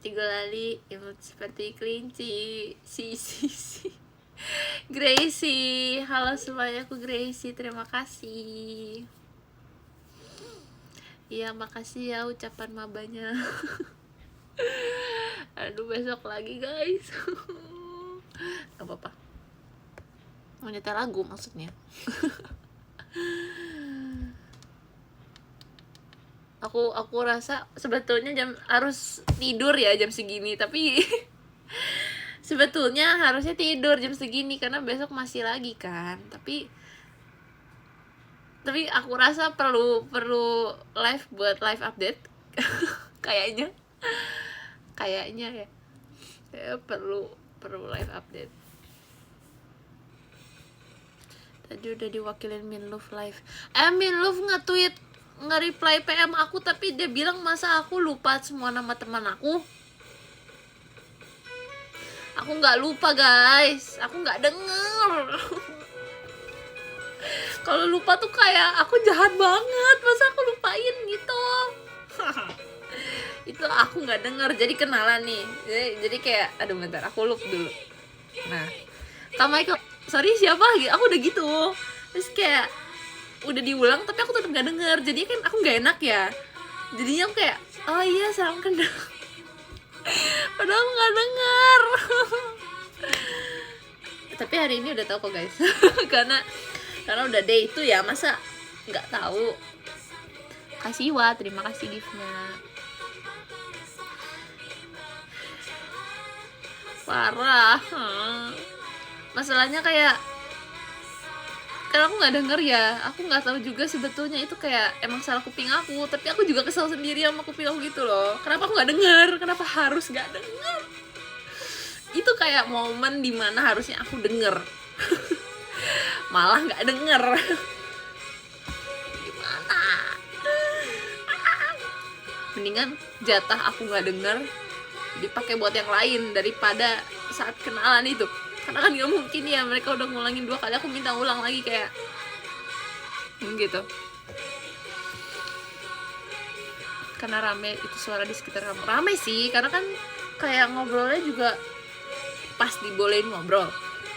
seperti gulali, imut seperti kelinci. Si. Gracie, halo semuanya, aku Gracie, terima kasih. Iya, makasih ya ucapan mabanya. Aduh, besok lagi guys. Gak apa-apa. Mau nyetel lagu maksudnya. Aku rasa sebetulnya harus tidur ya jam segini, tapi sebetulnya harusnya tidur jam segini karena besok masih lagi kan. Tapi aku rasa perlu live buat live update. kayaknya ya perlu live update. Tadi udah diwakilin Minlove live. Minlove nge-tweet nge-reply PM aku, tapi dia bilang masa aku lupa semua nama teman aku. Aku nggak lupa guys, aku nggak denger. Kalau lupa tuh kayak aku jahat banget, masa aku lupain gitu. Itu aku nggak denger, jadi kenalan nih. Jadi kayak, aduh bentar, aku loop dulu. Nah, Kak Michael, sorry siapa? Aku udah gitu. Terus kayak udah diulang, tapi aku tetap nggak denger. Jadi kan aku nggak enak ya. Jadinya aku kayak, oh iya salam kenal. Padahal aku nggak denger. Tapi hari ini udah tahu kok guys. karena udah day itu ya, masa nggak tahu. Kasih Wa, terima kasih giftnya. Parah. Masalahnya kayak karena aku nggak denger ya, aku nggak tahu juga sebetulnya itu kayak emang salah kuping aku, tapi aku juga kesel sendiri sama kuping aku gitu loh. Kenapa aku nggak denger? Kenapa harus nggak denger? Itu kayak momen dimana harusnya aku denger, malah nggak denger. Gimana? Mendingan jatah aku nggak denger dipakai buat yang lain daripada saat kenalan itu. Karena kan gak mungkin ya mereka udah ngulangin 2 kali, aku minta ulang lagi kayak gitu. Karena rame itu suara di sekitar kamu. Rame sih, karena kan kayak ngobrolnya juga pas dibolehin ngobrol.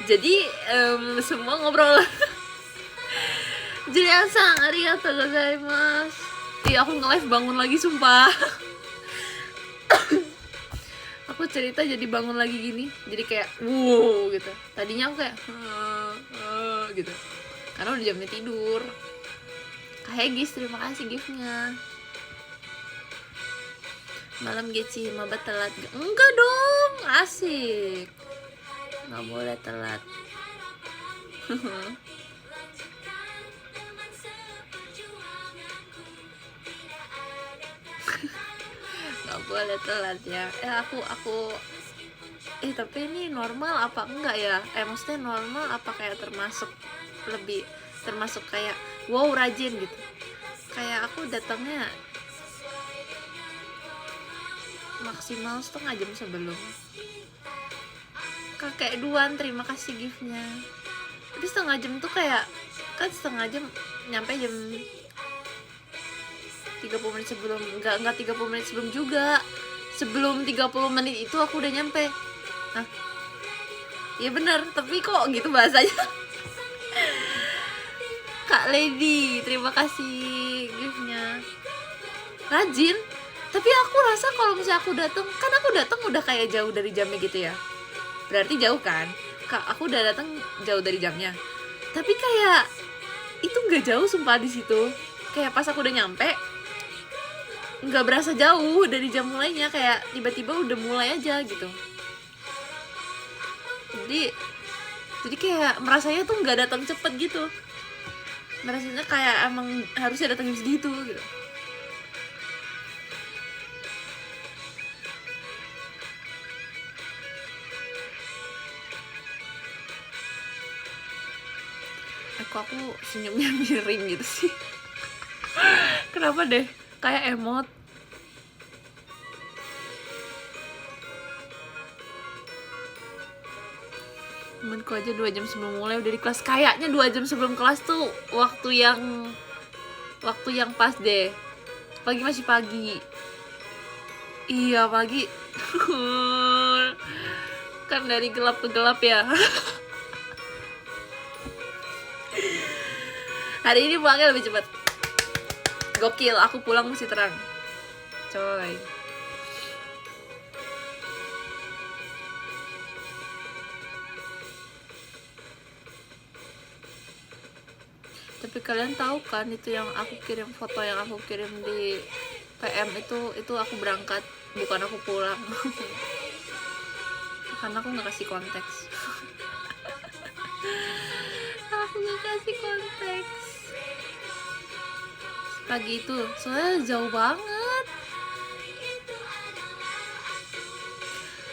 Jadi semua ngobrol. Jadi asang, arigatou gozaimasu. Iya, aku nge-live bangun lagi sumpah. Aku cerita jadi bangun lagi gini, jadi kayak wow gitu. Tadinya aku kayak gitu karena udah jamnya tidur. Kak Hegis, terima kasih giftnya. Malam Geci, maba telat. Enggak dong, asik, nggak boleh telat. Nggak boleh telat ya. Tapi ini normal apa enggak ya? Maksudnya normal apa kayak termasuk kayak wow rajin gitu. Kayak aku datangnya maksimal setengah jam sebelum. Kakek Duan, terima kasih giftnya. Tapi setengah jam tuh kayak kan setengah jam nyampe jam 30 menit sebelum. Enggak 30 menit sebelum juga. Sebelum 30 menit itu aku udah nyampe. Hah? Ya bener, tapi kok gitu bahasanya. Kak Lady, terima kasih giftnya. Rajin. Tapi aku rasa kalau misalnya aku datang udah kayak jauh dari jamnya gitu ya. Berarti jauh kan? Kak, aku udah datang jauh dari jamnya. Tapi kayak itu nggak jauh sumpah di situ. Kayak pas aku udah nyampe, nggak berasa jauh dari jam mulainya, kayak tiba-tiba udah mulai aja gitu. Jadi kayak merasanya tuh nggak datang cepet gitu. Merasanya kayak emang harusnya datang jam segitu gitu. Kok aku senyumnya miring gitu sih? Kenapa deh? Kayak emot. Temenku aja 2 jam sebelum mulai udah di kelas. Kayaknya 2 jam sebelum kelas tuh waktu yang pas deh. Pagi masih pagi. Iya pagi. Kan dari gelap ke gelap ya. Hari ini pulangnya lebih cepat. Gokil, aku pulang masih terang. Coy. Tapi kalian tahu kan itu yang aku kirim, foto yang aku kirim di PM itu aku berangkat, bukan aku pulang. Karena aku nggak kasih konteks. Aku nggak kasih konteks pagi itu, soalnya jauh banget.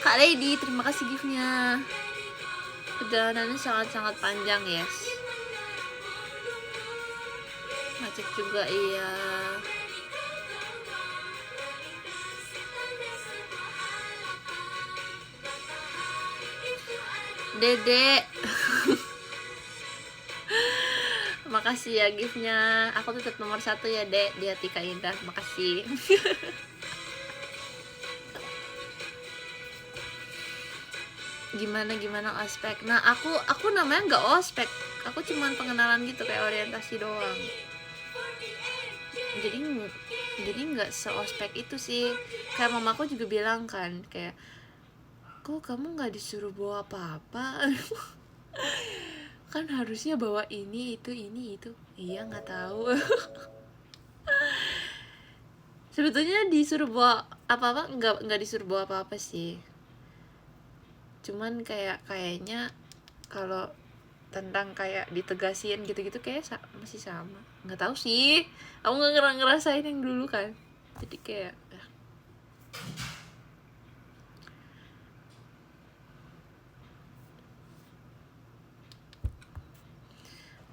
Kak Lady, terima kasih giftnya. Perjalanannya sangat-sangat panjang, yes. Macet juga, iya. Dedek. Makasih ya giftnya. Aku tetap nomor 1 ya Dek di hati Kak Indah. Makasih. Gimana ospek. Nah aku namanya nggak ospek. Aku cuman pengenalan gitu, kayak orientasi doang. Jadi nggak seospek itu sih. Kayak mamaku juga bilang kan, kayak kok kamu nggak disuruh bawa apa-apa. Kan harusnya bawa ini itu. Iya, nggak tahu. Sebetulnya disuruh bawa apa-apa, nggak disuruh bawa apa-apa sih. Cuman kayaknya kalau tentang kayak ditegasin gitu-gitu kayak masih sama. Nggak tahu sih, aku nggak ngerasain yang dulu kan. Jadi kayak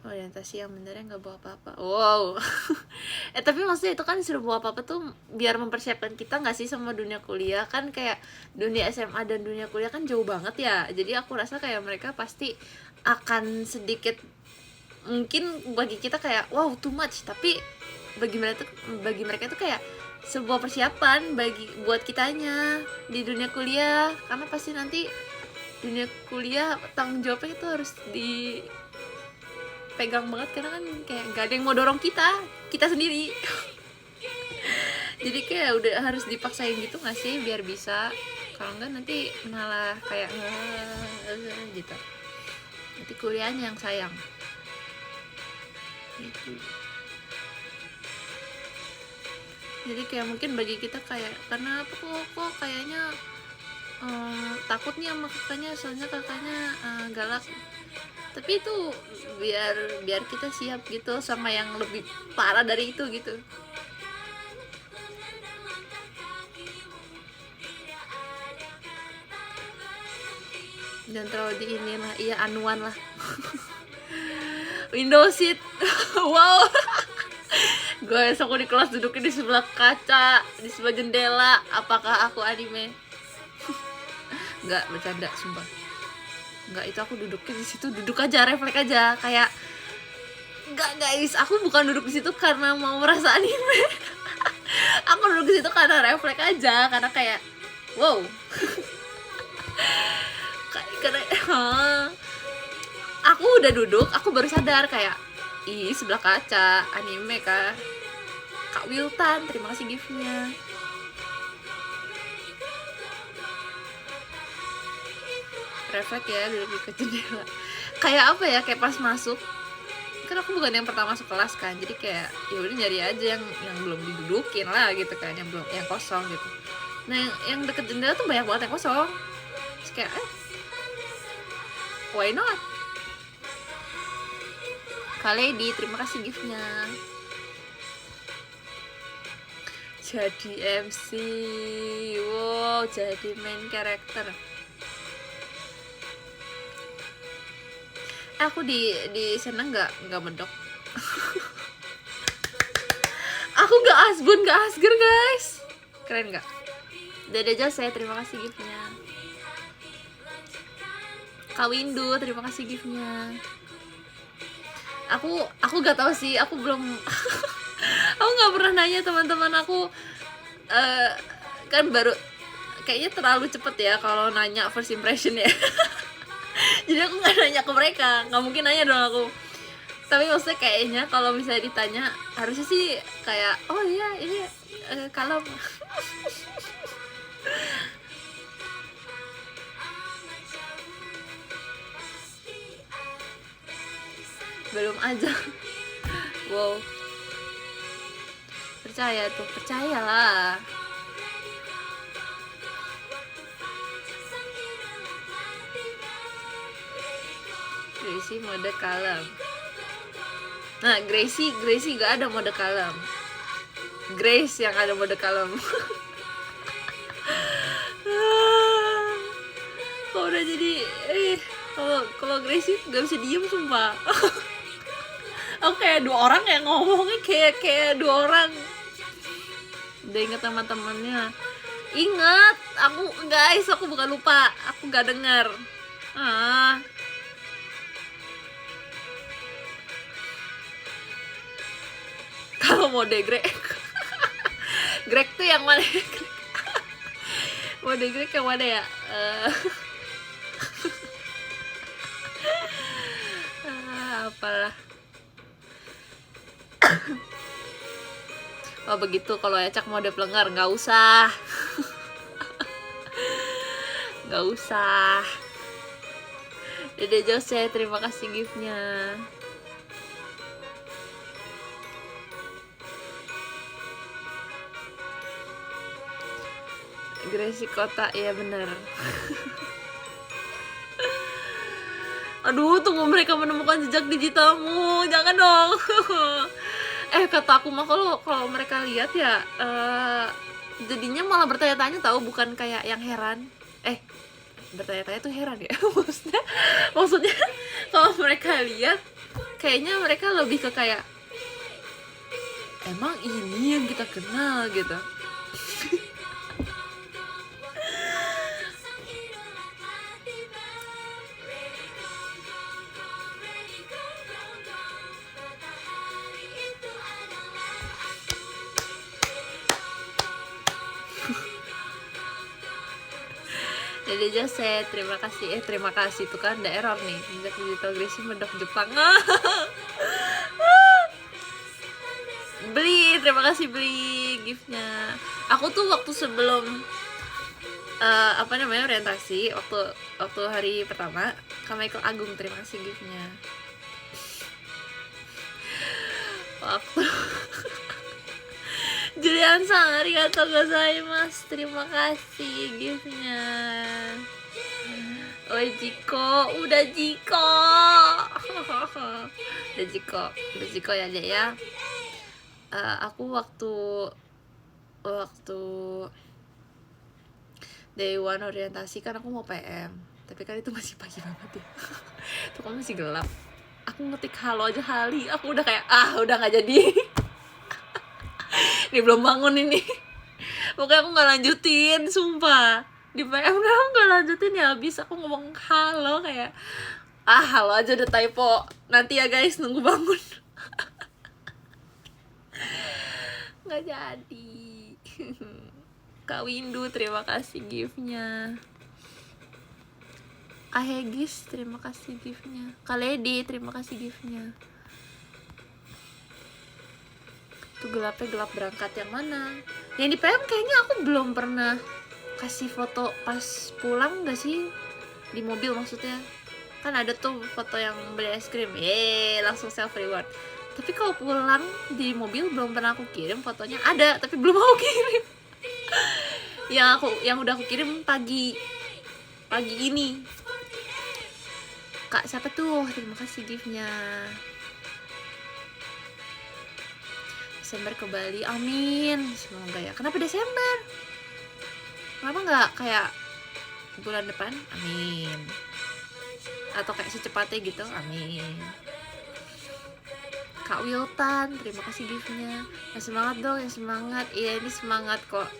orientasi yang benernya nggak bawa apa-apa. Wow. Tapi maksudnya itu kan disuruh bawa apa-apa tuh biar mempersiapkan kita nggak sih sama dunia kuliah. Kan kayak dunia SMA dan dunia kuliah kan jauh banget ya. Jadi aku rasa kayak mereka pasti akan sedikit, mungkin bagi kita kayak wow too much, tapi bagi mereka itu kayak sebuah persiapan buat kitanya di dunia kuliah. Karena pasti nanti dunia kuliah tanggung jawabnya itu harus pegang banget, karena kan kayak gak ada yang mau dorong kita sendiri. Jadi kayak udah harus dipaksain gitu gak sih biar bisa. Kalau enggak nanti malah kayak gitu, nanti kuliahnya yang sayang gitu. Jadi kayak mungkin bagi kita kayak, karena apa kok kayaknya takut nih sama kakaknya, soalnya kakaknya galak. Tapi itu biar kita siap gitu sama yang lebih parah dari itu gitu. Dan terlalu di inilah, iya anuan lah. Windows seat. Wow. Guys, aku di kelas duduknya di sebelah kaca, di sebelah jendela. Apakah aku anime? Enggak, bercanda sumpah. Enggak, itu aku duduknya di situ, duduk aja, refleks aja, kayak enggak guys, aku bukan duduk di situ karena mau merasa anime. Aku duduk di situ karena refleks aja, karena kayak wow. Karena aku udah duduk, aku baru sadar kayak ih sebelah kaca anime kah. Kak Wiltan, terima kasih giftnya. Refleks ya, duduk ke jendela. Kayak apa ya, kayak pas masuk, kan aku bukan yang pertama masuk kelas kan, jadi kayak ya udah nyari aja yang belum didudukin lah gitu kan, yang kosong gitu. Nah yang deket jendela tuh banyak banget yang kosong. Terus kayak why not? Kak Lady, terima kasih giftnya. Jadi MC, wow, jadi main karakter. Aku di sana nggak medok. Aku nggak asbun, nggak asger guys. Keren nggak? Dede Jose, terima kasih giftnya. Kak Windu, terima kasih giftnya. Aku nggak tahu sih, aku belum. Aku nggak pernah nanya teman-teman aku. Kan baru kayaknya terlalu cepet ya kalau nanya first impression ya. Jadi aku nggak nanya ke mereka, nggak mungkin nanya dong aku. Tapi maksudnya kayaknya kalau misalnya ditanya harusnya sih kayak oh iya ini kalem. Belum aja. Wow, percaya tuh, percayalah. Gracie mode kalem. Nah, Gracie gak ada mode kalem. Grace yang ada mode kalem. Kok udah jadi kalau Gracie gak bisa diem sumpah. Aku kayak dua orang yang ngomongnya kayak dua orang. Udah inget sama temennya. Ingat, aku guys, aku bukan lupa, aku gak denger. Kalau mode Greg tuh yang mana? Mode Greg yang mana ya? Apalah. Oh begitu, kalau Ecak mode pelenggar nggak usah. Nggak usah. Dede Jose, terima kasih giftnya. Gracie kota, ya bener. Aduh, tunggu mereka menemukan jejak digitalmu, jangan dong. Kata aku mah kalau mereka lihat ya jadinya malah bertanya-tanya tahu, bukan kayak yang heran. Bertanya-tanya tuh heran ya. maksudnya kalau mereka lihat kayaknya mereka lebih ke kayak emang ini yang kita kenal gitu. Dede Jose, terima kasih tuh kan ada error nih. Ingat digital Gracie mendok Jepang. Beli, terima kasih beli giftnya. Aku tuh waktu sebelum orientasi, waktu hari pertama Kak Michael Agung, terima kasih giftnya. Waktu Julian Sang, arigatou gozaimasu, terima kasih giftnya. Oi Jiko, udah Jiko. Udah Jiko ya Dek ya. Aku waktu day one orientasi kan aku mau PM, tapi kan itu masih pagi banget ya. Itu kan masih gelap. Aku ngetik halo aja kali, aku udah kayak udah nggak jadi. Ini belum bangun ini. Pokoknya aku nggak lanjutin, sumpah. Di PM kan aku nggak lanjutin ya, habis aku ngomong halo kayak halo aja udah typo. Nanti ya guys, nunggu bangun. Nggak jadi. Kak Windu, terima kasih giftnya. Kak Hegis, terima kasih giftnya. Kak Lady, terima kasih giftnya. Tuh gelapnya gelap berangkat yang mana? Yang di PM kayaknya aku belum pernah kasih foto pas pulang gak sih? Di mobil maksudnya. Kan ada tuh foto yang beli es krim. Langsung self reward. Tapi kalau pulang di mobil belum pernah aku kirim fotonya. Ada, tapi belum aku kirim. Yang udah aku kirim pagi ini. Kak siapa tuh? Terima kasih giftnya. Desember ke Bali, amin, semoga ya. Kenapa Desember? Kenapa nggak kayak bulan depan? Amin. Atau kayak secepatnya gitu? Amin. Kak Wiltan, terima kasih giftnya. Ya semangat dong, ya semangat. Iya ini semangat kok.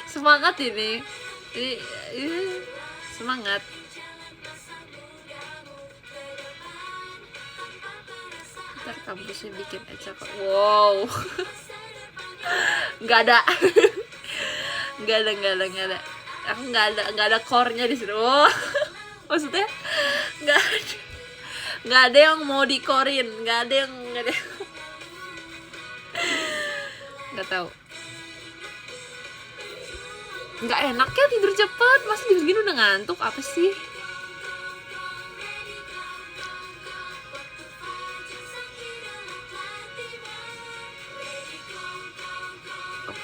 Semangat ini semangat. Ntar kampusnya bikin aja kok. Wow. Nggak ada. Nggak ada. Aku nggak ada core-nya di situ. Oh. Maksudnya nggak ada yang mau dikorin, nggak ada. Nggak tahu. Nggak enak ya tidur cepat, masa jam segini udah ngantuk, apa sih?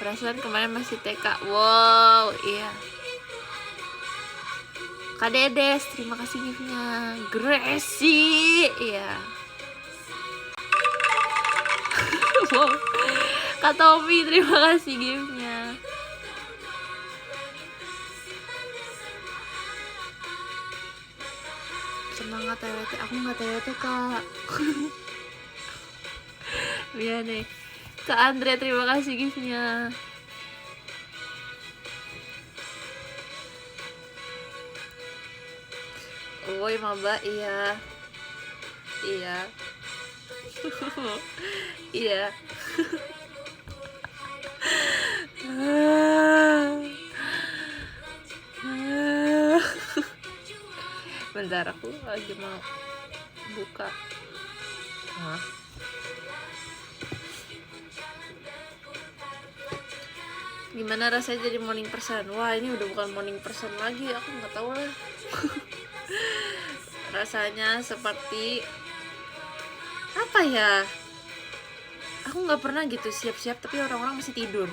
Perasaan kemarin masih TK. Wow, iya. Kak Dedes, terima kasih giftnya. Gracie, iya. Wow. Kak Tommy, terima kasih giftnya. Semangat TWT, aku nggak TWT Kak. Iya nih. Kak Andre, terima kasih giftnya. Woi maba, iya. Iya. Iya. Bentar, aku lagi mau buka. Gimana rasanya jadi morning person? Wah, ini udah bukan morning person lagi, aku nggak tahu lah. Rasanya seperti apa ya? Aku nggak pernah gitu siap-siap tapi orang-orang masih tidur.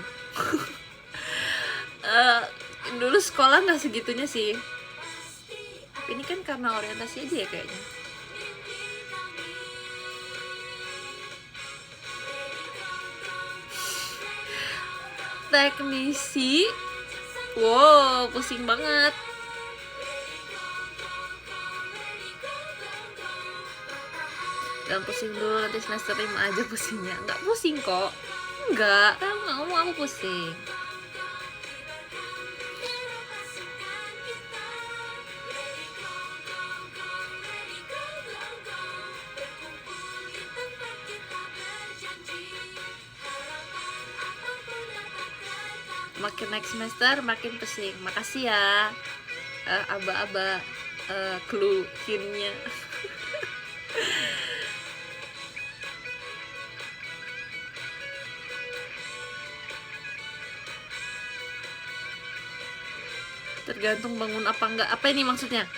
Dulu sekolah nggak segitunya sih. Tapi ini kan karena orientasi aja ya kayaknya. Teknisi, wow, pusing banget. Jangan pusing dulu, nanti semester 5 aja pusingnya. Nggak pusing kok. Enggak, kan nggak ngomong aku pusing. Makin next semester makin pusing. Makasih ya aba-aba clue hintnya. Tergantung bangun apa enggak. Apa ini maksudnya?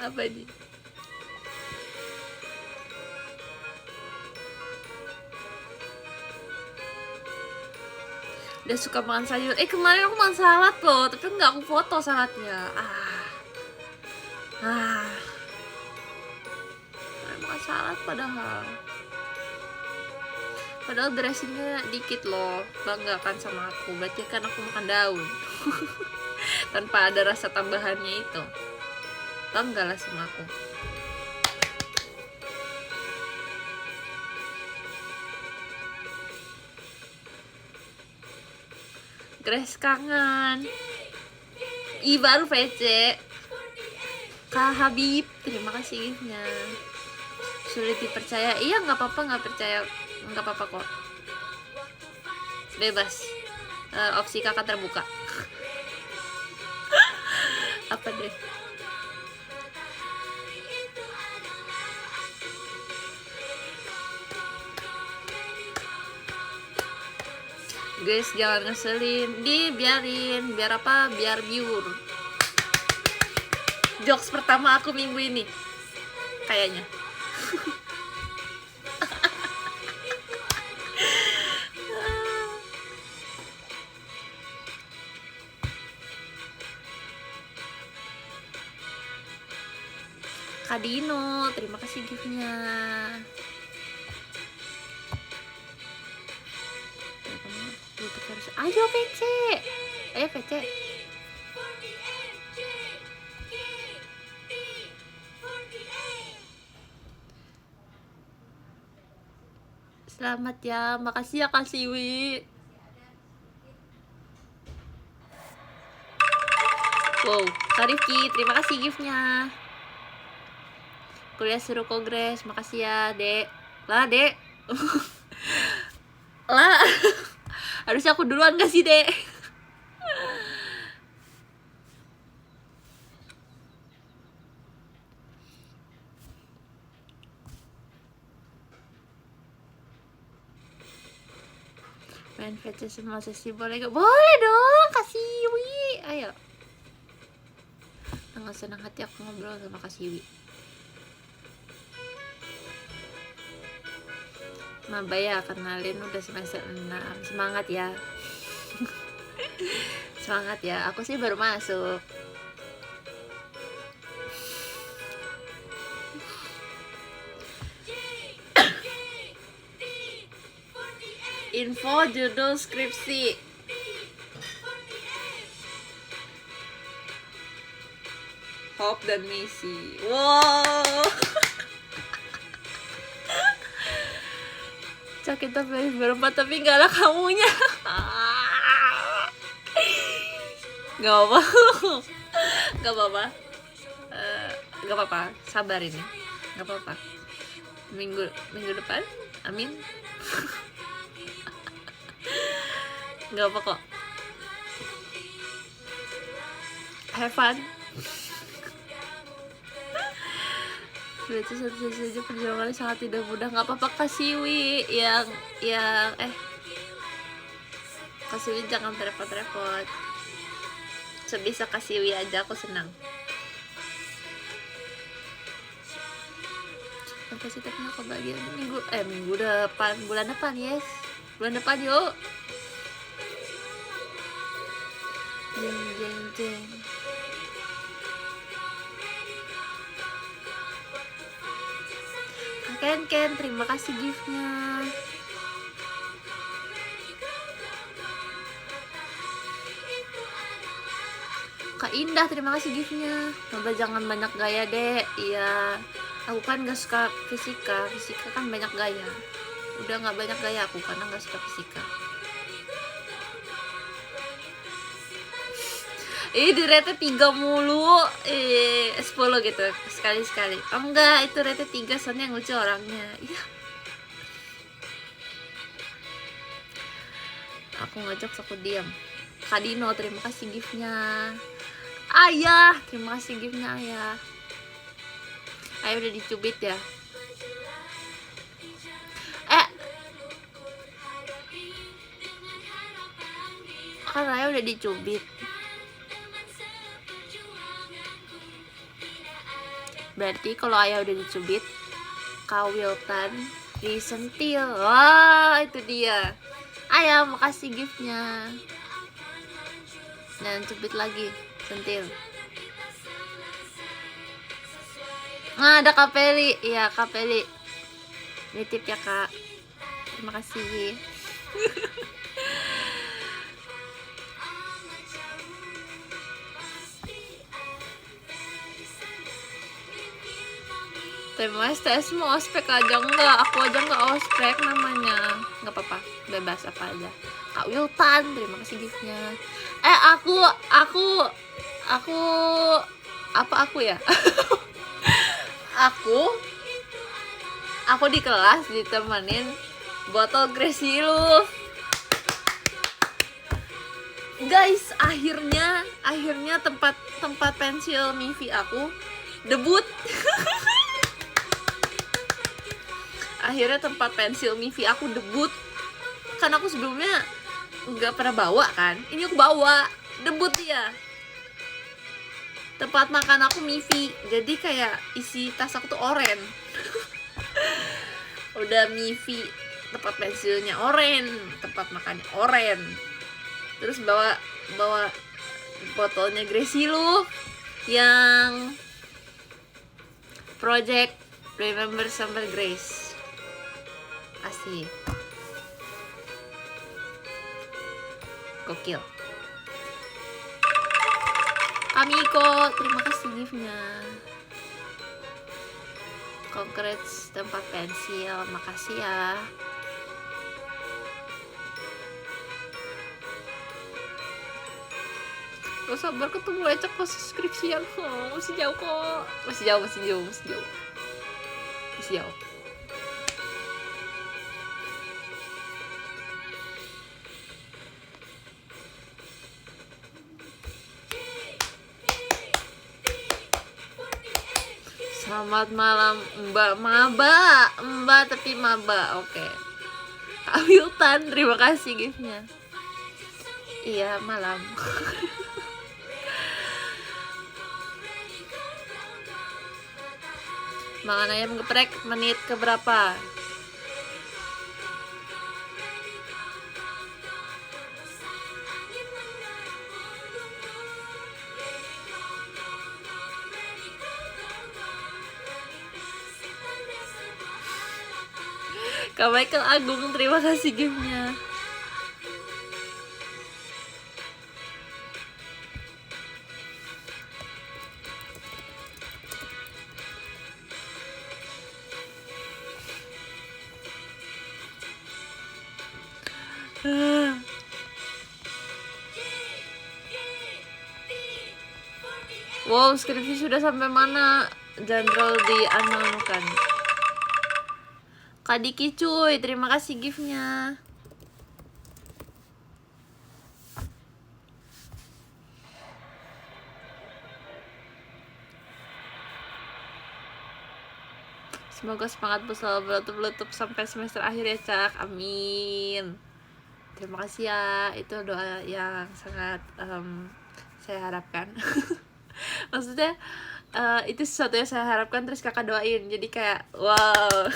Apa ini? Udah suka makan sayur. Kemarin aku makan salad loh, tapi nggak aku foto saladnya. Makan salad padahal dressingnya dikit loh. Bangga kan sama aku, berarti kan aku makan daun. Tanpa ada rasa tambahannya itu. Bangga lah sama aku. Grace kangen. Baru VC. Kak Habib, terima kasih giftnya. Sulit dipercaya. Iya, nggak apa-apa nggak percaya, nggak apa-apa kok. Bebas. Opsi kakak terbuka. Apa deh? Guys, jangan ngeselin. Biarin. Biar apa? Biar biur. Jokes pertama aku minggu ini. Kayaknya. Kak Dino, terima kasih giftnya. Ayo VC. Ayo VC. Selamat ya, makasih ya Kak Siwi. Wow, Kak Rifki, terima kasih giftnya. Kuliah seru kongres, makasih ya Dek. Lah Dek. Lah, harusnya aku duluan gak sih, Dek? Main VC semua sesi boleh gak? Boleh dong, Kasiwi. Ayo. Dengan senang hati aku ngobrol sama Kasiwi. Mabaya, kenalin udah semester 6. Semangat ya. Semangat ya. Aku sih baru masuk. Info judul skripsi. Hope dan misi. Wow. Kita berempat tapi gak ada kamunya. Gak apa-apa. Gak apa-apa. Gak apa-apa. Sabar ini. Gak apa-apa. Minggu depan. Amin. Gak apa kok. Have fun. Berarti satu saja perjuangannya sangat tidak mudah. Gak apa-apa Kasiwi yang Kasiwi jangan repot-repot. Sebisa Kasiwi aja aku senang. Sampai sih tapi kebahagiaan minggu depan, bulan depan, yes. Bulan depan yuk. Jeng jeng jeng. Ken, terima kasih giftnya. Kak Indah, terima kasih giftnya. Coba jangan banyak gaya, Dek. Iya, aku kan gak suka fisika kan banyak gaya. Udah gak banyak gaya aku karena gak suka fisika. Di rate 3 mulu, 10 gitu sekali. Oh enggak, itu rate 3 soalnya yang lucu orangnya. Iya. Aku ngajak aku diam. Kak Dino, terima kasih giftnya. Ayah, terima kasih giftnya Ayah. Ayah udah dicubit ya. Kan Ayah udah dicubit. Berarti kalau Ayah udah dicubit, Kawiltan disentil. Wah, itu dia. Ayah, makasih giftnya. Dan cubit lagi, sentil. Nah, ada Kapeli. Iya, Kapeli. Nitip ya, Kak. Terima kasih. TMS, TS mau ospek aja enggak? Aku aja enggak ospek namanya. Enggak apa-apa, bebas apa aja. Kak Wiltan, terima kasih giftnya. Aku apa aku ya? aku di kelas ditemenin botol Gresilu. Guys, akhirnya tempat pensil Mivi aku debut. Akhirnya tempat pensil Mivi aku debut. Kan aku sebelumnya nggak pernah bawa kan. Ini aku bawa, debut dia. Tempat makan aku Mivi. Jadi kayak isi tas aku tuh oren. Udah Mivi, tempat pensilnya oren, tempat makannya oren. Terus bawa botolnya Gresilu yang Project Remember Summer Grace. Asik. Gokil. Kamiko, terima kasih giftnya. Congrats tempat pensil, makasih ya. Gak sabar ketemu Lecak pas skripsian. Oh, masih jauh kok. Masih jauh. Selamat malam Mbak Maba. Mbak tapi Maba. Oke. Kak Wiltan, terima kasih giftnya. Iya, malam. Makan ayam geprek menit keberapa? Kak Michael Agung, terima kasih giftnya. Wow, skripsi sudah sampai mana? Jenderal dianukan. Kak Diki cuy, terima kasih giftnya. Semoga semangatmu selalu meletup-letup sampai semester akhir ya Cak, amin. Terima kasih ya, itu doa yang sangat saya harapkan. Maksudnya itu sesuatu yang saya harapkan terus kakak doain, jadi kayak wow.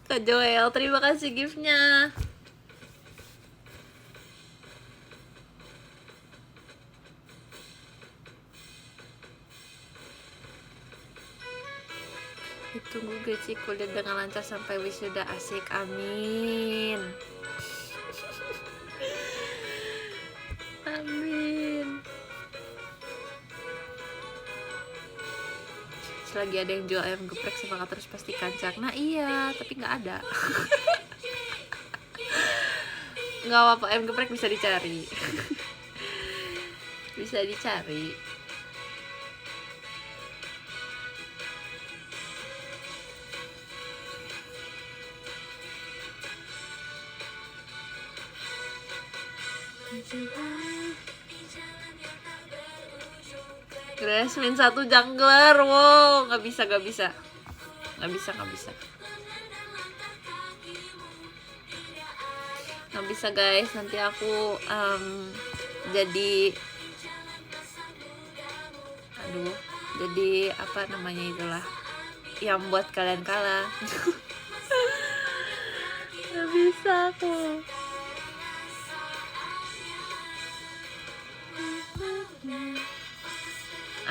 Kak Joel, terima kasih giftnya. Tunggu Geci kuliah dengan lancar sampai wisuda, asik, amin. Amin. Selagi ada yang jual ayam geprek semangat terus pasti kancak. Nah iya, tapi nggak ada. Nggak apa-apa, ayam geprek bisa dicari. Bisa dicari. Gracemin 1 jungler, wow, nggak bisa guys, nanti aku jadi apa namanya itulah yang buat kalian kalah. Nggak bisa aku.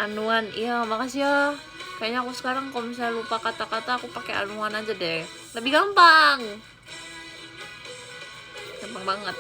Anuan, iya makasih ya. Kayaknya aku sekarang kalau misalnya lupa kata-kata aku pakai anuan aja deh. Lebih gampang. Gampang banget.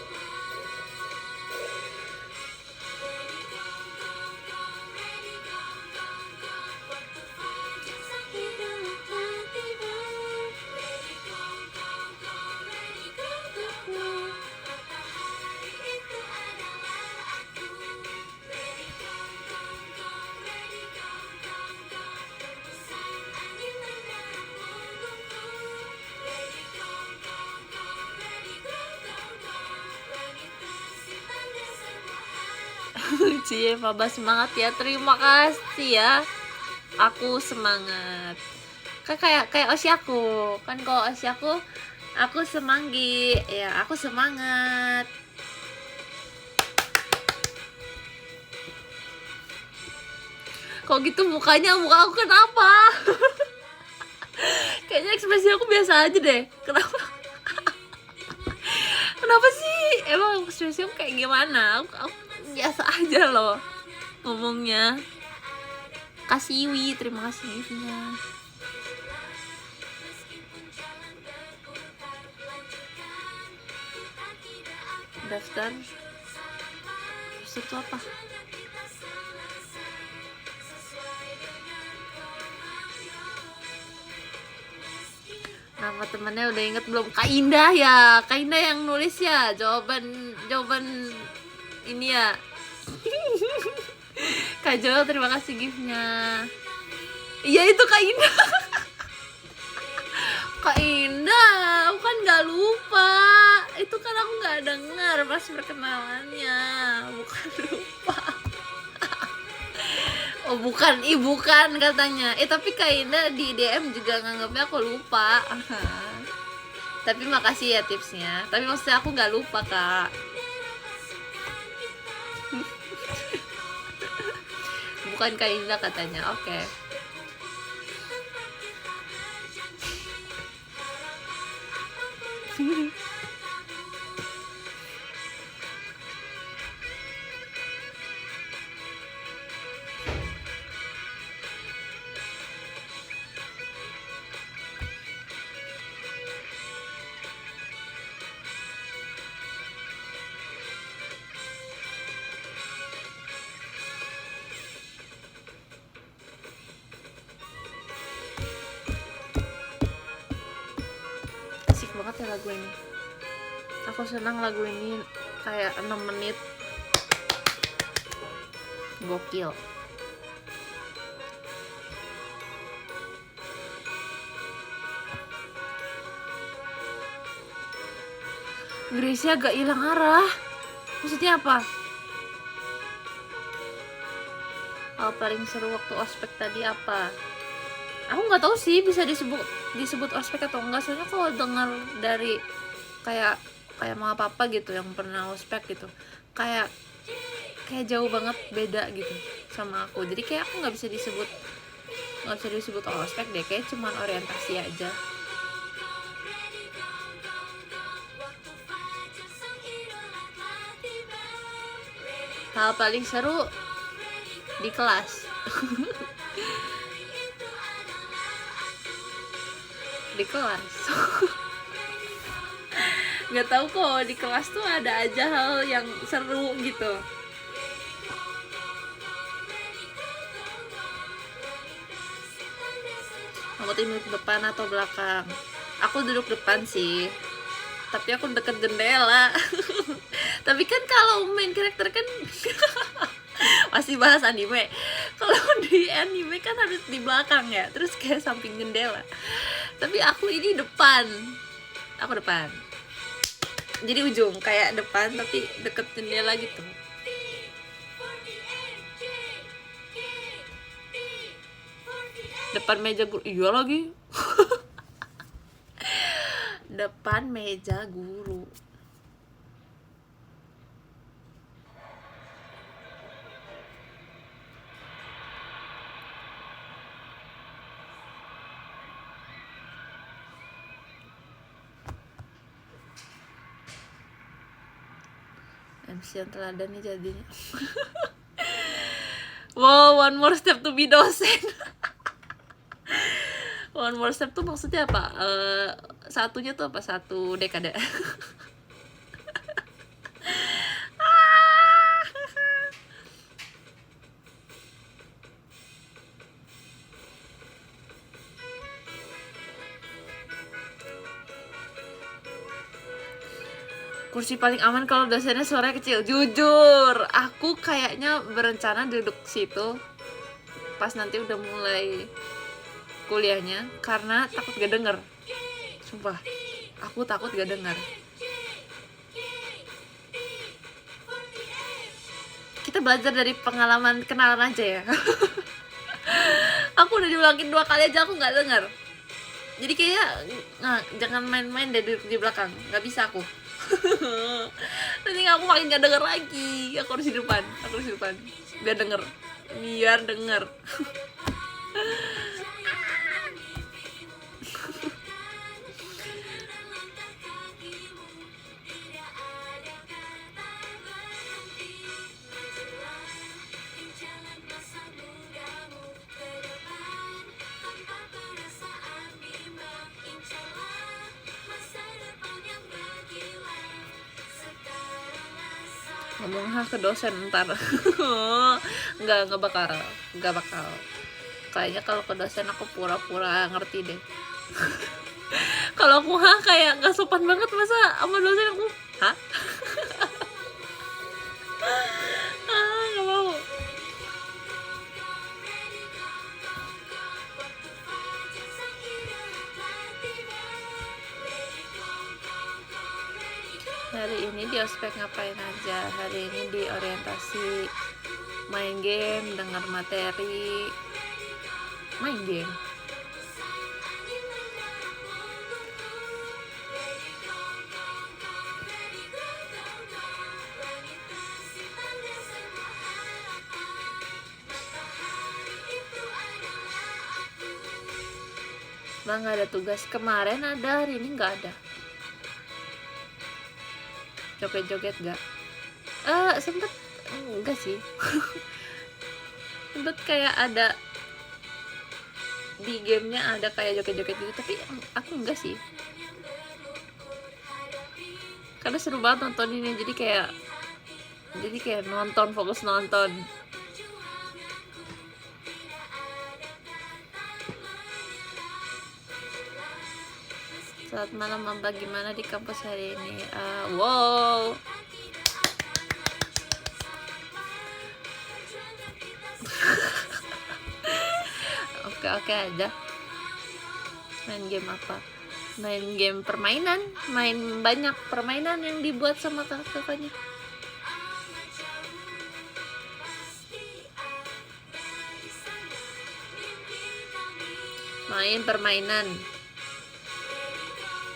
Cie, Maba semangat ya, terima kasih ya. Aku semangat. Kan kayak Oshi aku. Kan kalau Oshi aku semanggi. Ya, aku semangat. Kok gitu muka aku kenapa? Kayaknya ekspresi aku biasa aja deh. Kenapa sih? Emang ekspresi aku kayak gimana? Aku biasa aja loh ngomongnya. Kasiwi, terima kasih giftnya. Daftar itu apa? Nama temennya udah inget belum? Kak Indah ya, Kak Indah yang nulis ya. Jawaban ini ya. Kak Joel, terima kasih giftnya. Iya itu Kak Indah. Kak Indah, aku kan nggak lupa. Itu kan aku nggak dengar pas perkenalannya, bukan lupa. Oh bukan, bukan katanya. Tapi Kak Indah di DM juga nganggapnya aku lupa. Tapi makasih ya tipsnya. Tapi maksudnya aku nggak lupa Kak. Bukan Kak Indah katanya. Oke. Asik banget ya lagu ini. Aku senang lagu ini, kayak 6 menit. Gokil. Gracie agak hilang arah. Maksudnya apa? Hal paling seru waktu ospek tadi apa? Aku nggak tahu sih bisa disebut ospek atau enggak. Soalnya kalau dengar dari kayak mama papa gitu yang pernah ospek gitu, kayak jauh banget beda gitu sama aku. Jadi kayak aku nggak bisa disebut ospek deh, kayak cuman orientasi aja. Hal paling seru di kelas. Di kelas. Nggak tahu kok, di kelas tuh ada aja hal yang seru gitu. Kamu duduk depan atau belakang? Aku duduk depan sih, tapi aku deket jendela. Tapi kan kalau main karakter kan masih bahas anime. Kalau di anime kan harus di belakang ya, terus kayak samping jendela. Tapi aku ini depan. Aku depan. Jadi ujung kayak depan tapi deket jendela gitu. Depan meja guru. Iya lagi. Depan meja guru. MC yang teladan nih jadinya. Wow, one more step to be dosen. One more step tuh maksudnya apa? Satunya tuh apa? Satu dekade. Kursi paling aman kalau dosennya suaranya kecil. Jujur, aku kayaknya berencana duduk situ pas nanti udah mulai kuliahnya, karena takut gak denger. Sumpah, aku takut gak denger. Kita belajar dari pengalaman kenalan aja ya. Aku udah diulangin 2 kali aja aku gak denger. Jadi kayak jangan main-main deh duduk di belakang. Gak bisa aku. Nanti aku makin gak denger lagi. Aku harus di depan. Biar denger. Ngomong ke dosen ntar. nggak bakal kayaknya. Kalau ke dosen aku pura-pura ngerti deh. Kalau aku kayak nggak sopan banget, masa sama dosen aku nggak mau. Hari ini di ospek ngapain aja? Hari ini di orientasi main game, dengar materi, main game. Bang, nggak ada tugas. Kemarin ada, hari ini nggak ada. Joget-joget nggak? Sempet enggak sih. Sempet kayak ada di gamenya ada kayak joget-joget gitu, tapi aku enggak sih. Karena seru banget nonton ini, jadi kayak nonton, fokus nonton. Selamat malam Mbak, gimana di kampus hari ini? Wow. Oke aja. Main game apa? Main game permainan, main banyak permainan yang dibuat sama kakaknya. Main permainan,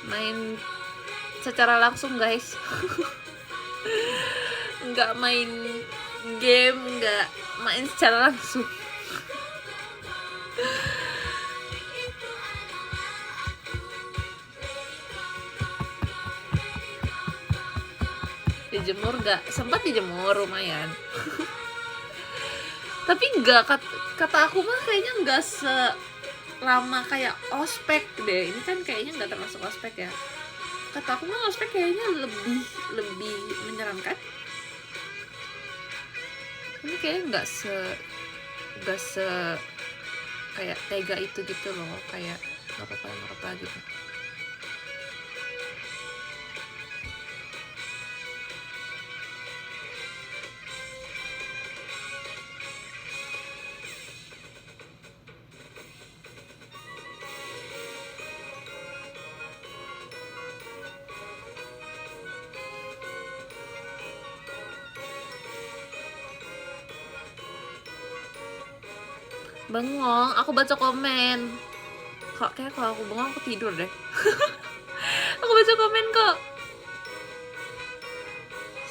main secara langsung guys. Nggak main game, nggak main secara langsung. Dijemur nggak? Sempat dijemur lumayan. Tapi nggak, kata aku mah kayaknya nggak selama kayak ospek deh. Ini kan kayaknya nggak termasuk ospek ya. Kata aku mah ospek kayaknya lebih menyeramkan. Ini kayaknya nggak se kayak tega itu gitu loh, kayak nggak apa-apa gitu. Bengong, aku baca komen. Kayak kalau aku bengong aku tidur deh. Aku baca komen kok.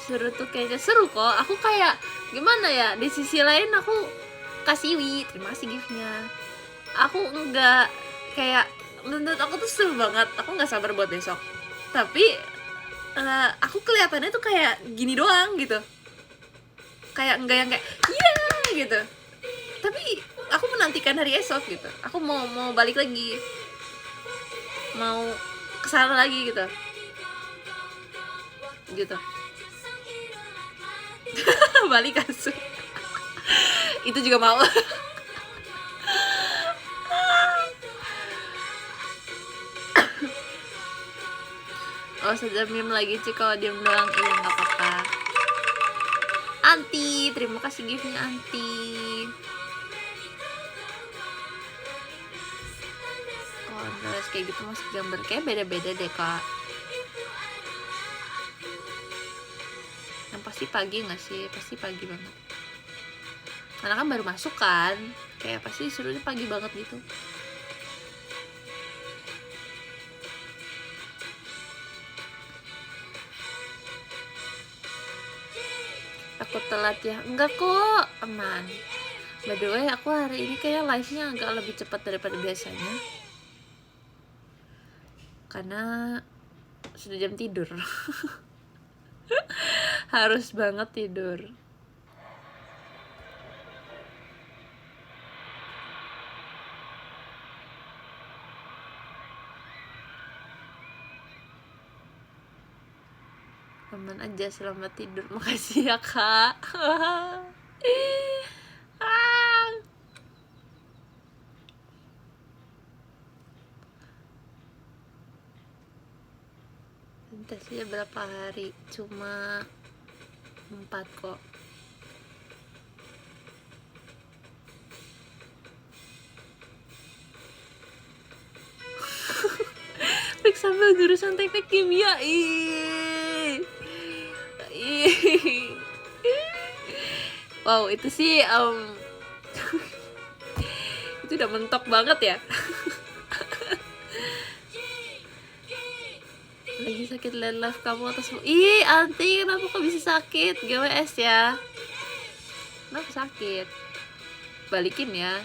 Seru tuh, kayaknya seru kok. Aku kayak gimana ya, di sisi lain aku kasih terima kasih giftnya. Aku enggak, kayak menurut aku tuh seru banget. Aku nggak sabar buat besok. Tapi aku kelihatannya tuh kayak gini doang gitu. Kayak enggak yang kayak gitu. Tapi aku menantikan hari esok gitu. Aku mau balik lagi, mau kesana lagi gitu. Balik kasur. Itu juga mau. Oh, saja meme lagi sih kalau diem doang. Iya, nggak apa-apa. Anti, terima kasih giftnya Anti. Terus kayak gitu masuk gambar, kayak beda-beda deh kak. Yang pasti pagi nggak sih? Pasti pagi banget. Karena kan baru masuk kan, kayak pasti serunya pagi banget gitu. Aku telat ya? Enggak kok, aman. By the way, aku hari ini kayak live-nya agak lebih cepat daripada biasanya. Karena sudah jam tidur. Harus banget tidur. Aman aja, selamat tidur. Makasih ya kak. Tesnya berapa hari? Cuma 4 kok. Periksa jurusan teknik kimia. Wow, itu sih itu udah mentok banget ya. Lagi sakit live kamu atas. Ih, anti, kenapa kok bisa sakit? GWS ya. Kenapa sakit? Balikin ya.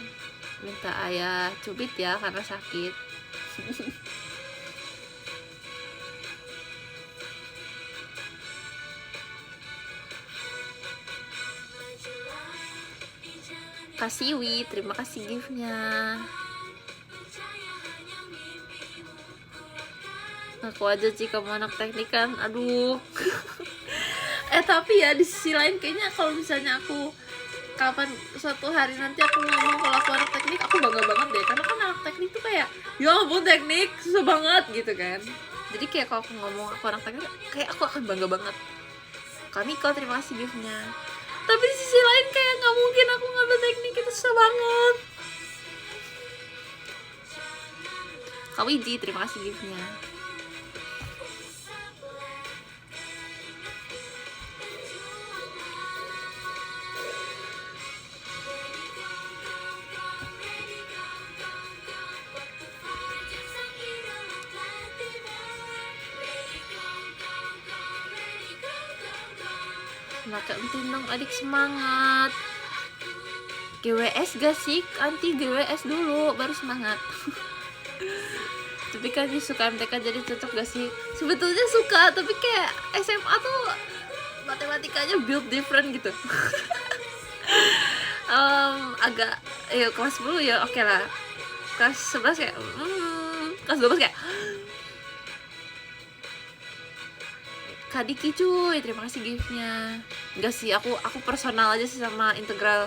Minta ayah cubit ya karena sakit. Kasiwi, terima kasih giftnya. Aku aja sih kamu anak teknik kan, aduh. Tapi ya di sisi lain kayaknya kalau misalnya aku kapan suatu hari nanti aku ngomong kalau aku anak teknik, aku bangga banget deh, karena kan anak teknik tuh kayak ya ampun teknik susah banget gitu kan. Jadi kayak kalau aku ngomong aku anak teknik, kayak aku akan bangga banget. Kami kok terima kasih giftnya. Tapi di sisi lain kayak nggak mungkin aku ngambil teknik, itu susah banget. Kak Wiji terima kasih giftnya. Maka entin dong adik, semangat. GWS gak sih? Anti GWS dulu baru semangat. Tapi kan dia suka MTK, jadi cocok gak sih? Sebetulnya suka, tapi kayak SMA tuh matematikanya build different gitu. Agak ya kelas 10 ya oke lah. Kelas 11 kayak kelas 12 kayak Kadiki cuy, terima kasih giftnya. Enggak sih, aku personal aja sih sama integral.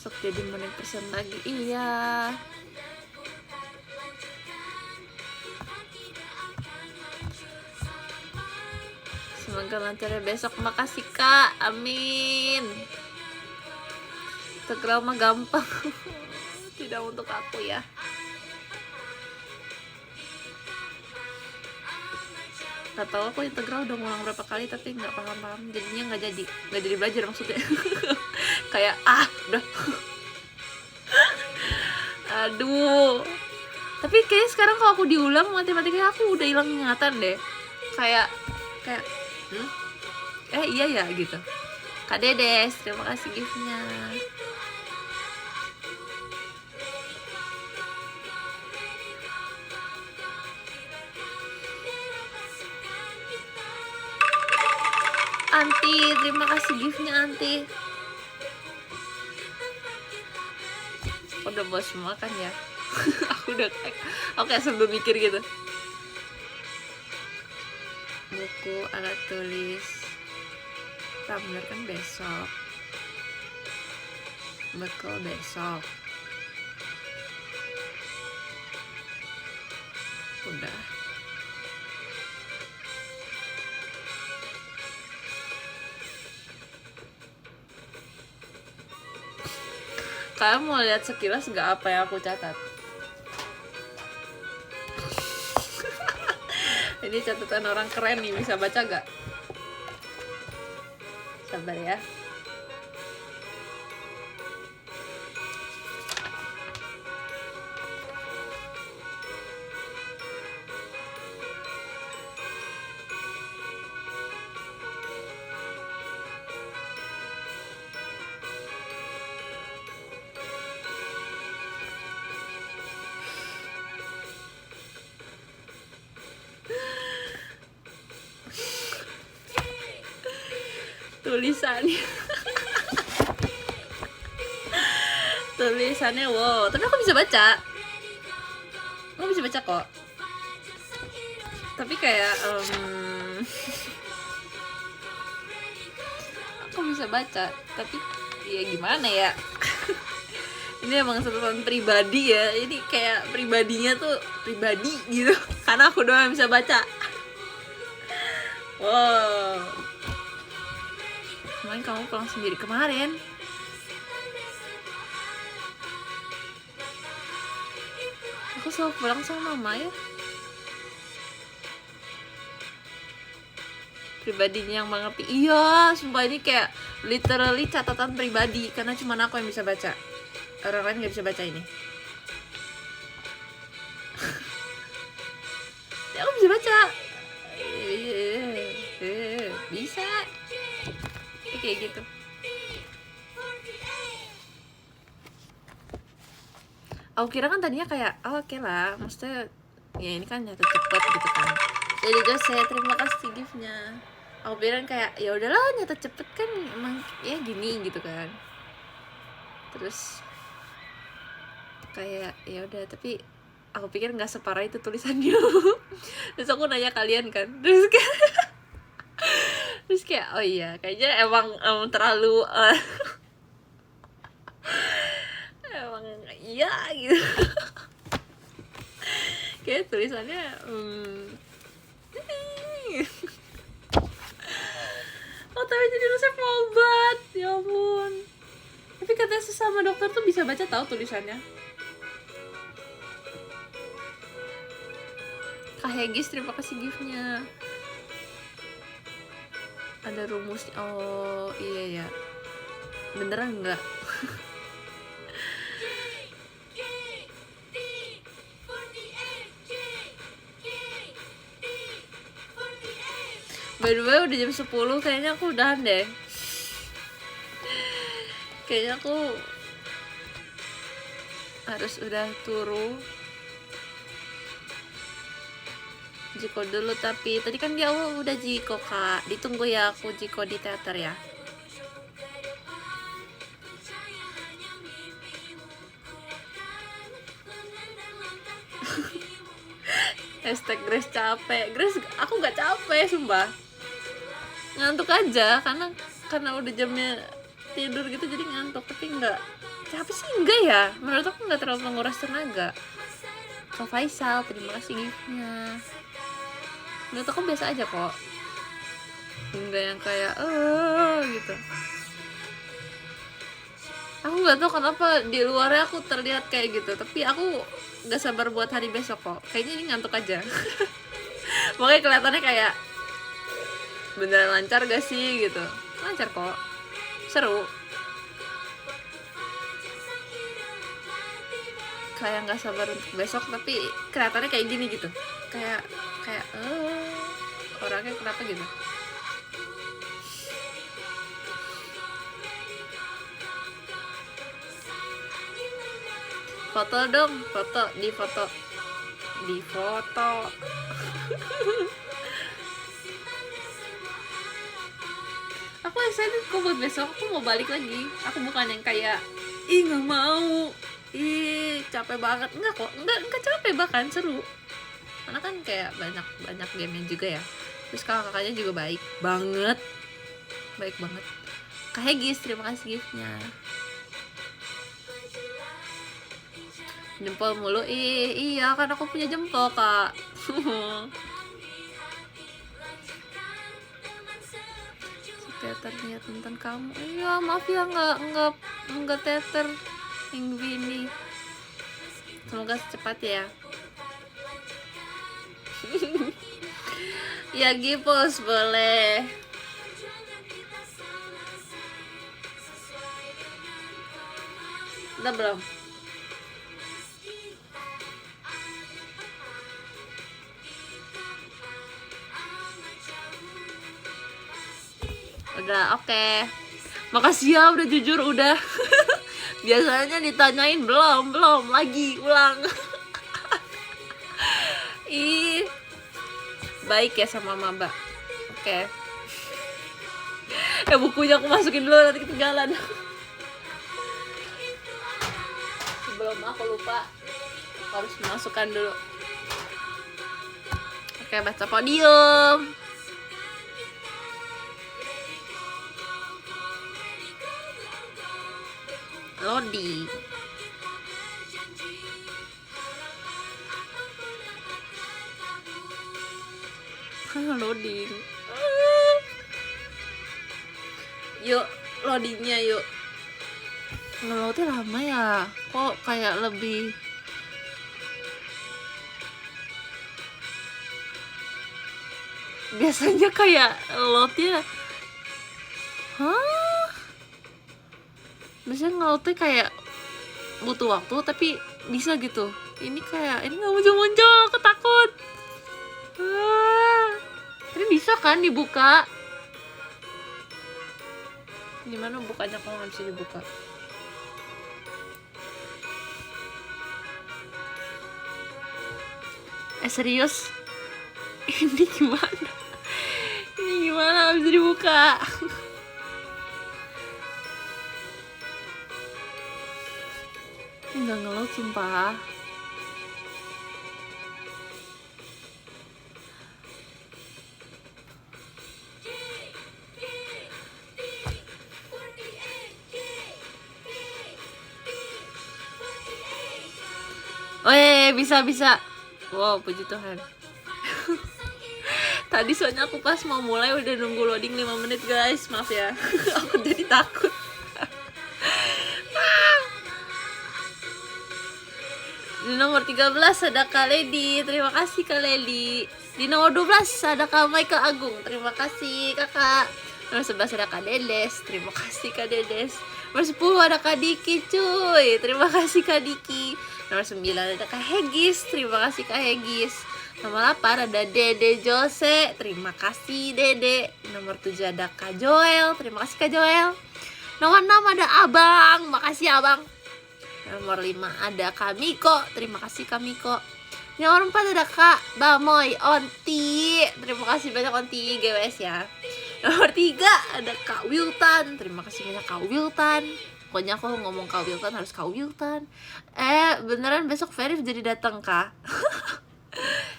Sok jadi menit persen lagi, iya. Semoga lancar ya besok. Makasih kak, amin. Integral mah gampang. Tidak untuk aku ya. Gak tau aku integral udah ngulang berapa kali tapi nggak paham-paham, jadinya nggak jadi belajar maksudnya. Kayak udah. Aduh. Tapi kayaknya sekarang kalau aku diulang matematikanya aku udah hilang ingatan deh. Kayak iya ya gitu. Kak Dedes, terima kasih giftnya. Anti, terima kasih giftnya Anti. Udah bos makan ya. Aku udah kayak sambil mikir gitu. Buku, alat tulis, tumbler kan besok, bekal besok. Udah. Kalian mau lihat sekilas gak apa yang aku catat? Ini catatan orang keren nih, bisa baca gak? Sabar ya. Tulisannya wow, tapi aku bisa baca. Aku bisa baca kok. Tapi kayak aku bisa baca, tapi ya gimana ya. Ini emang catatan pribadi ya. Ini kayak pribadinya tuh pribadi gitu. Karena aku doang yang bisa baca. Wow, kemarin kamu pulang sendiri kemarin. Aku selalu pulang sama mama ya. Pribadinya yang mengerti. Iya, sumpah ini kayak literally catatan pribadi karena cuma aku yang bisa baca. Orang lain nggak bisa baca ini. Ya, aku bisa baca. Bisa. Kayak gitu. Aku kira kan tadinya kayak oke lah, maksudnya ya ini kan nyata cepet gitu kan. Jadi juga saya terima kasih giftnya. Aku bilang kayak ya udahlah nyata cepet kan emang ya gini gitu kan. Terus kayak ya udah, tapi aku pikir nggak separah itu tulisannya. Terus aku nanya kalian kan, terus kayak oh iya kayaknya emang terlalu emang iya gitu. Kayak tulisannya oh tapi jadi resep obat, ya ampun. Tapi katanya sesama dokter tuh bisa baca tahu tulisannya. Kak Hegis terima kasih giftnya. Ada rumus. Oh iya ya, beneran nggak? By the way udah jam 10, kayaknya aku udahan deh. Kayaknya aku harus udah turu. Jiko dulu, tapi tadi kan dia udah jiko kak. Ditunggu ya aku jiko di teater ya. Hashtag Grace capek. Grace, aku nggak capek sumpah, ngantuk aja karena udah jamnya tidur gitu jadi ngantuk, tapi nggak capek sih, enggak ya, menurut aku nggak terlalu menguras tenaga. Kak Faisal terima kasih giftnya. Menurut aku biasa aja kok, nggak yang kayak gitu. Aku nggak tahu kenapa di luarnya aku terlihat kayak gitu, tapi aku nggak sabar buat hari besok kok. Kayaknya ini ngantuk aja. Makanya kelihatannya kayak beneran lancar gak sih gitu. Lancar kok, seru. Kayak nggak sabar untuk besok, tapi kelihatannya kayak gini gitu. Kayak orangnya kenapa gitu. Foto dong, di foto. Aku excited kok buat besok. Aku mau balik lagi. Aku bukan yang kayak nggak mau, capek banget. Enggak kok, enggak capek, bahkan seru. Karena kan kayak banyak game juga ya. Terus kakaknya juga baik banget. Kak Hegis terima kasih giftnya. Jempol mulu. Iya kan aku punya jempol kak. Teater niat nonton kamu. Iya maaf ya nggak teater minggu ini. Semoga secepat ya. Ya Gipos boleh. Udah belum? Udah, oke. Makasih ya udah jujur, udah. Biasanya ditanyain belum lagi ulang. Ih, baik ya sama maba. Oke. Bukunya aku masukin dulu, nanti ketinggalan. Sebelum aku lupa, harus masukkan dulu. Oke, baca podium. Lodi. Loading. Yuk, loadingnya yuk. Ngeloadnya lama ya. Kok kayak lebih biasanya kayak loadnya. Hah? Biasanya ngeloadnya kayak butuh waktu tapi bisa gitu. Ini kayak ini nggak muncul-muncul, aku takut. Ini bisa kan dibuka? Gimana bukanya kalau nggak bisa dibuka? Serius? Ini gimana? Ini gimana nggak bisa dibuka? Nggak ngeload sumpah. Bisa. Wow, puji Tuhan. Tadi soalnya aku pas mau mulai udah nunggu loading 5 menit guys. Maaf ya. Aku jadi takut. Di nomor 13 ada Kak Lady. Terima kasih Kak Lady. Di nomor 12 ada Kak Michael Agung. Terima kasih Kakak. Nomor 11 ada Kak Dedes. Terima kasih Kak Dedes. Nomor 10 ada Kak Diki cuy. Terima kasih Kak Diki. Nomor 9 ada Kak Hegis. Terima kasih Kak Hegis. Nomor 8 ada Dede Jose. Terima kasih Dede. Nomor 7 ada Kak Joel. Terima kasih Kak Joel. Nomor 6 ada Abang. Makasih Abang. Nomor 5 ada Kak Miko. Terima kasih Kak Miko. Nomor 4 ada Kak Bamoy Onti. Terima kasih banyak Onti GWS ya. Nomor 3 ada Kak Wiltan. Terima kasih banyak Kak Wiltan. Pokoknya aku ngomong Kak Wiltan harus Kak Wiltan. Beneran besok Verif jadi datang Kak.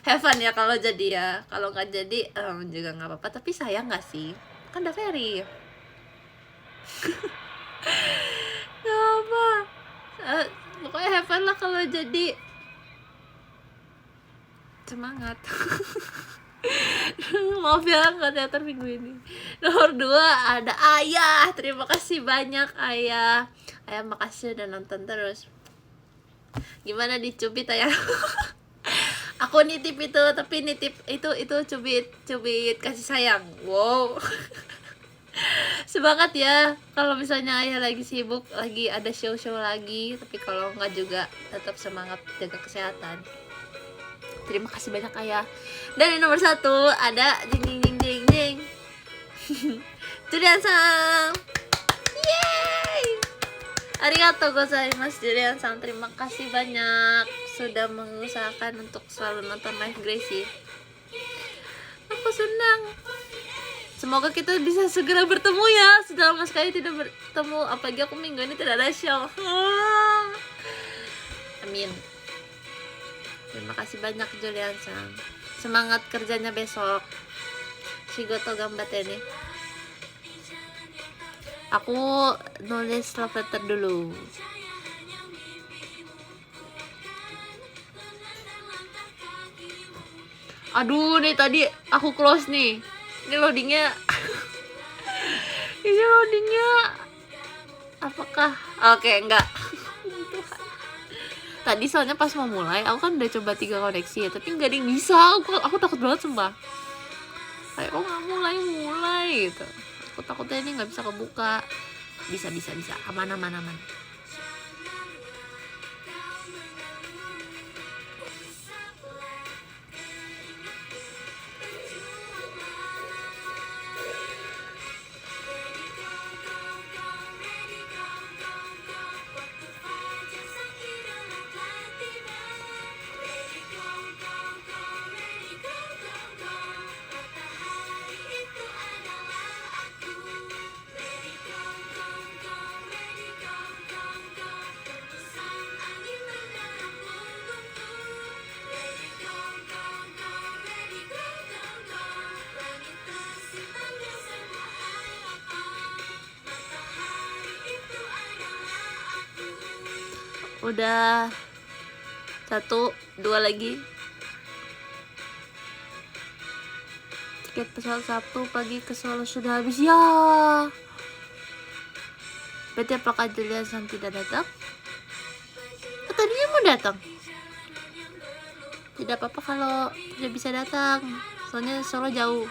Have fun ya kalau jadi ya. Kalau nggak jadi juga nggak apa-apa. Tapi sayang nggak sih? Kan udah Verif. Gak apa. Pokoknya have fun lah kalau jadi. Semangat. Maaf ya nggak teater minggu ini. Nomor 2 ada Ayah. Terima kasih banyak Ayah. Ayah makasih udah nonton terus. Gimana dicubit Ayah? Aku nitip itu, tapi nitip itu cubit kasih sayang. Wow. Semangat ya. Kalau misalnya Ayah lagi sibuk, lagi ada show lagi, tapi kalau nggak juga tetap semangat jaga kesehatan. Terima kasih banyak Ayah. Dan di nomor 1 ada jing. Julian-san. Yeay. Arigatou gozaimasu Julian-san. Terima kasih banyak sudah mengusahakan untuk selalu nonton live Gracie. Aku senang. Semoga kita bisa segera bertemu ya. Sudah lama sekali tidak bertemu. Apalagi aku minggu ini tidak ada show. Amin. Terima kasih banyak Julian-san. Semangat kerjanya besok. Shigoto gambate nih. Aku nulis love letter dulu. Aduh, nih tadi aku close nih. Ini loadingnya. Ini loadingnya. Apakah? Oke, enggak. Tadi soalnya pas mau mulai, aku kan udah coba 3 koneksi ya, tapi nggak ada yang bisa. Aku takut banget sumpah. Kayak kok nggak mulai gitu. Aku takutnya ini nggak bisa kebuka. Bisa. Aman. Udah 1, 2 lagi. Tiket pesawat Sabtu pagi ke Solo sudah habis ya. Berarti apakah Julian tidak datang? Tadinya mau datang. Tidak apa-apa kalau tidak bisa datang, soalnya Solo jauh.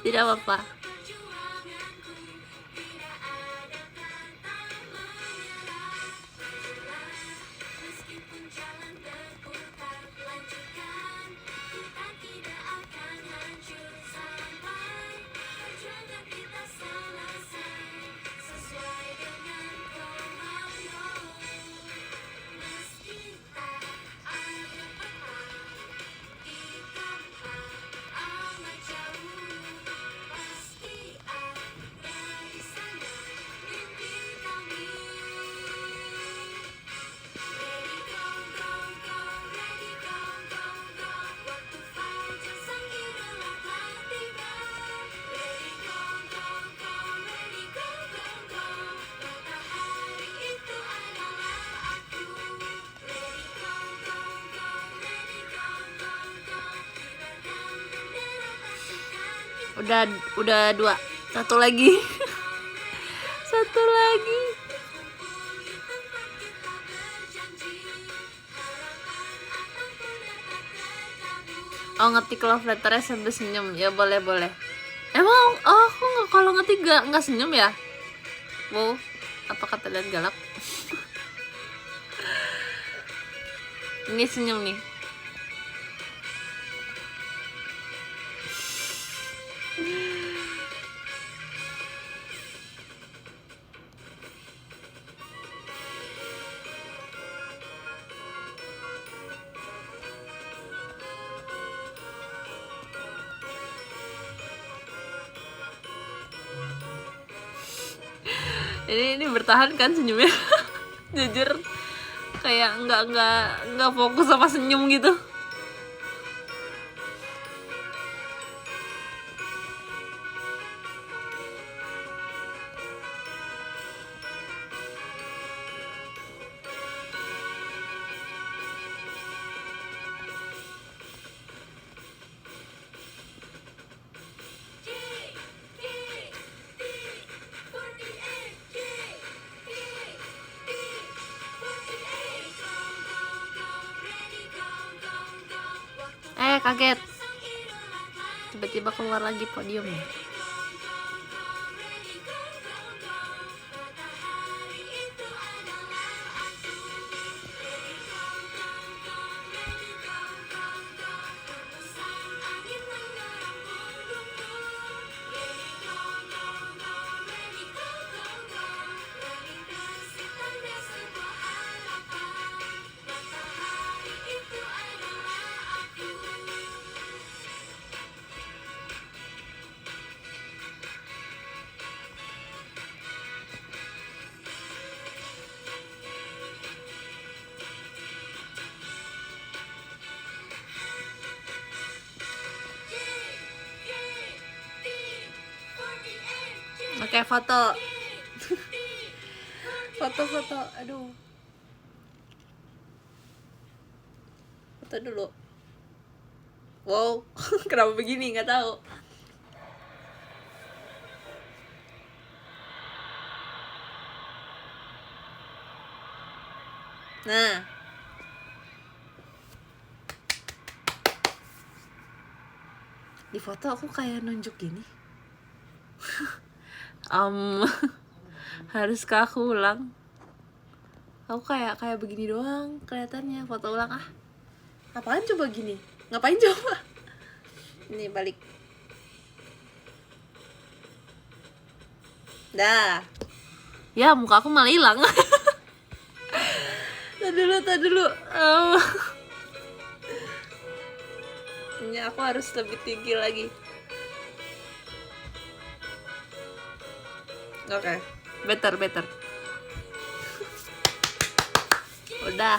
Tidak apa-apa. Udah 2. Satu lagi. Satu lagi. Oh, ngetik love letternya sambil senyum. Ya boleh. Emang aku kalau ngetik nggak senyum ya? Wow, apa kata lihat galak? Ini senyum nih. Ini bertahan kan senyumnya. Jujur kayak nggak fokus sama senyum gitu. Kaget tiba-tiba keluar lagi podiumnya. Oke, foto. Foto. Aduh. Foto dulu. Wow, kenapa begini? Nggak tahu. Nah. Di foto aku kayak nunjuk gini. Haruskah aku ulang? Aku kayak begini doang kelihatannya. Foto ulang ah. Apaan coba gini? Ngapain coba? Ini balik. Dah. Ya, muka aku malah hilang. Tadi dulu. Ini aku harus lebih tinggi lagi. Oke, better. Udah.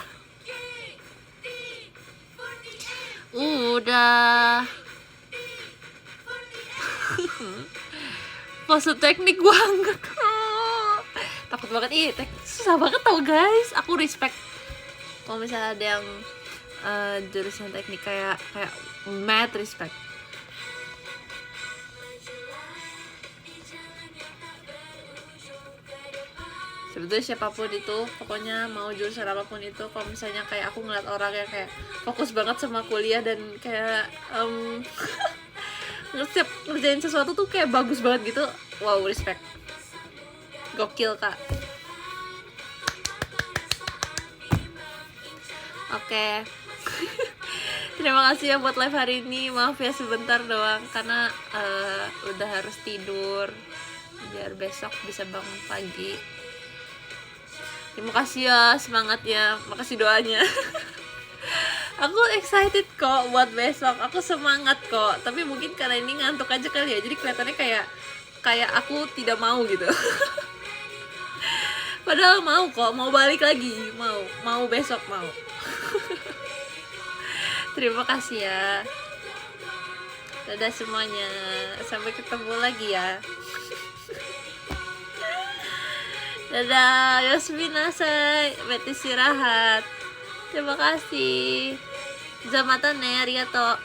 Pose teknik banget. Takut banget, susah banget tau guys. Aku respect kalau misalnya ada yang jurusan teknik kayak mad respect. sebetulnya siapapun itu, pokoknya mau jurusan apapun itu, kalau misalnya kayak aku ngeliat orang yang kayak fokus banget sama kuliah dan kayak setiap ngerjain sesuatu tuh kayak bagus banget gitu, wow, respect, gokil kak. Oke. Terima kasih ya buat live hari ini. Maaf ya sebentar doang karena udah harus tidur biar besok bisa bangun pagi. Terima kasih ya semangatnya, makasih doanya. Aku excited kok buat besok, aku semangat kok. Tapi mungkin karena ini ngantuk aja kali ya, jadi kelihatannya kayak aku tidak mau gitu. Padahal mau kok, mau balik lagi, mau besok mau. Terima kasih ya. Dadah semuanya, sampai ketemu lagi ya. Dadah, Yosminasai, beti istirahat. Terima kasih. Zamatan ne, arigato.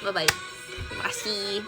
Bye bye. Terima kasih.